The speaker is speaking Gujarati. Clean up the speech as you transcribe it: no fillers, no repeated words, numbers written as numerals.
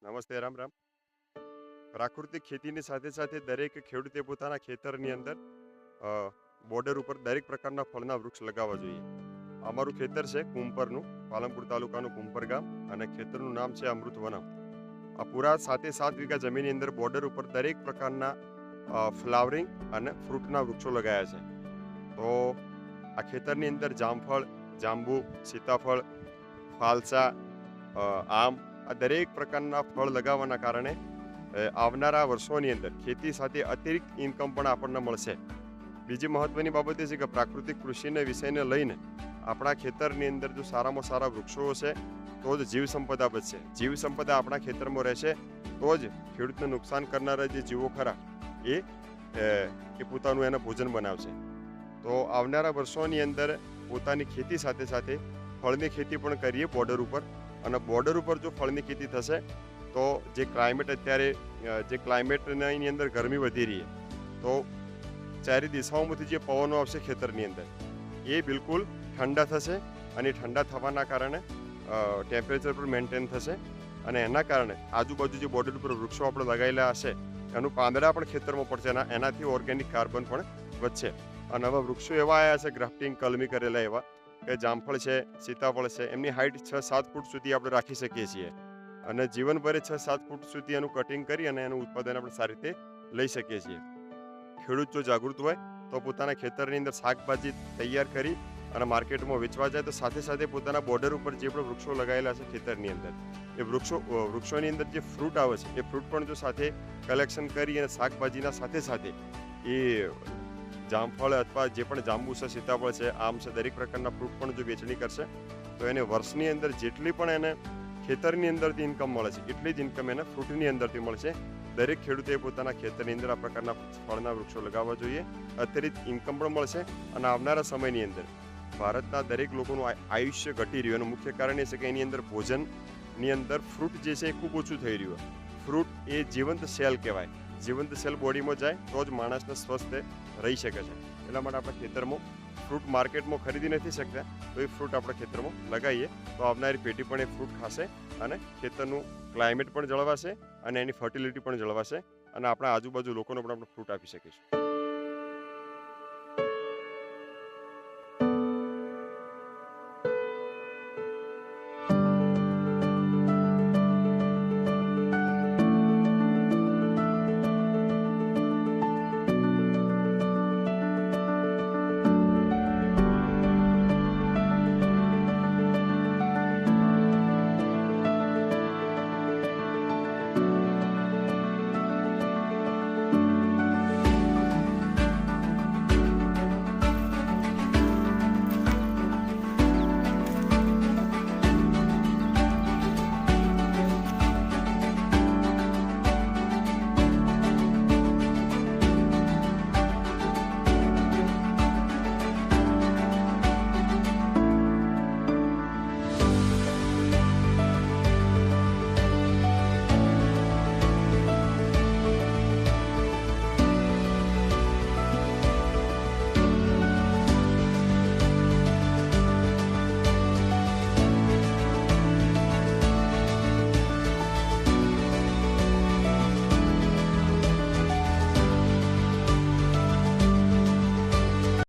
નમસ્તે, રામ રામ. પ્રાકૃતિક ખેતીની સાથે સાથે દરેક ખેડૂતે પોતાના ખેતરની અંદર અ, બોર્ડર ઉપર દરેક પ્રકારના ફળના વૃક્ષ લગાવવા જોઈએ. અમારું ખેતર છે કુંપરનું, પાલનપુર તાલુકાનું કુંપર ગામ, અને ખેતરનું નામ છે અમૃત વનમ. આ પૂરા 7 જમીનની અંદર બોર્ડર ઉપર દરેક પ્રકારના ફ્લાવરિંગ અને ફ્રૂટના વૃક્ષો લગાયા છે. તો આ ખેતરની અંદર જામફળ, જાંબુ, સીતાફળ, ફાલસા, આમ, આ દરેક પ્રકારના ફળ લગાવવાના કારણે આવનારા વર્ષોની અંદર ખેતી સાથે અતિરિક્ત ઇન્કમ પણ આપણને મળશે. બીજી મહત્વની બાબત એ છે કે પ્રાકૃતિક કૃષિને વિષયને લઈને આપણા ખેતરની અંદર જો સારામાં સારા વૃક્ષો હશે તો જ જીવ સંપદા બચશે. જીવ સંપદા આપણા ખેતરમાં રહેશે તો જ ખેડૂતને નુકસાન કરનારા જે જીવો ખરા એ પોતાનું એને ભોજન બનાવશે. તો આવનારા વર્ષોની અંદર પોતાની ખેતી સાથે સાથે ફળની ખેતી પણ કરીએ બોર્ડર ઉપર. અને બોર્ડર ઉપર જો ફળની ખેતી થશે તો જે ક્લાઇમેટ અત્યારે જે ક્લાઇમેટની અંદર ગરમી વધી રહી છે, તો ચારે દિશાઓમાંથી જે પવનો આવશે ખેતરની અંદર એ બિલકુલ ઠંડા થશે, અને ઠંડા થવાના કારણે ટેમ્પરેચર પણ મેન્ટેન થશે. અને એના કારણે આજુબાજુ જે બોર્ડર ઉપર વૃક્ષો આપણે લગાવેલા હશે એનું પાંદડા પણ ખેતરમાં પડશે, એનાથી ઓર્ગેનિક કાર્બન પણ વધશે. અને હવે વૃક્ષો એવા આવ્યા છે ગ્રાફ્ટિંગ કલમી કરેલા એવા કે જામફળ છે, સીતાફળ છે, એમની હાઇટ 6-7 ફૂટ સુધી આપણે રાખી શકીએ છીએ, અને જીવનભરે 6-7 ફૂટ સુધી એનું કટિંગ કરી અને એનું ઉત્પાદન આપણે સારી રીતે લઈ શકીએ છીએ. ખેડૂત જો જાગૃત હોય તો પોતાના ખેતરની અંદર શાકભાજી તૈયાર કરી અને માર્કેટમાં વેચવા જાય, તો સાથે સાથે પોતાના બોર્ડર ઉપર જે પણ વૃક્ષો લગાવેલા છે ખેતરની અંદર, એ વૃક્ષોની અંદર જે ફ્રૂટ આવે છે એ ફ્રૂટ પણ જો સાથે કલેક્શન કરી અને શાકભાજીના સાથે સાથે એ જામફળ અથવા જે પણ જાંબુ છે, સીતાફળ છે, આમ છે, દરેક પ્રકારના ફ્રૂટ પણ જો વેચણી કરશે તો એને વર્ષની અંદર જેટલી પણ એને ખેતરની અંદરથી ઇન્કમ મળે છે એટલી જ ઇન્કમ એને ફ્રૂટની અંદરથી મળશે. દરેક ખેડૂતે પોતાના ખેતરની અંદર આ પ્રકારના ફળના વૃક્ષો લગાવવા જોઈએ. અતિરિક્ત ઇન્કમ પણ મળશે, અને આવનારા સમયની અંદર ભારતના દરેક લોકોનું આયુષ્ય ઘટી રહ્યું. એનું મુખ્ય કારણ એ છે કે એની અંદર ભોજનની અંદર ફ્રૂટ જે છે એ ખૂબ ઓછું થઈ રહ્યું. ફ્રૂટ એ જીવંત સેલ કહેવાય. જીવંત સેલ બોડીમાં જાય તો જ માણસને સ્વસ્થ રહી શકે છે. એટલા માટે આપણા ખેતરમાં ફ્રૂટ માર્કેટમાં ખરીદી નથી શકતા, તો એ ફ્રૂટ આપણા ખેતરમાં લગાવીએ તો આવનારી પેઢી પણ એ ફ્રૂટ ખાશે, અને ખેતરનું ક્લાઇમેટ પણ જળવાશે, અને એની ફર્ટિલિટી પણ જળવાશે, અને આપણા આજુબાજુ લોકોને પણ આપણે ફ્રૂટ આપી શકીશું.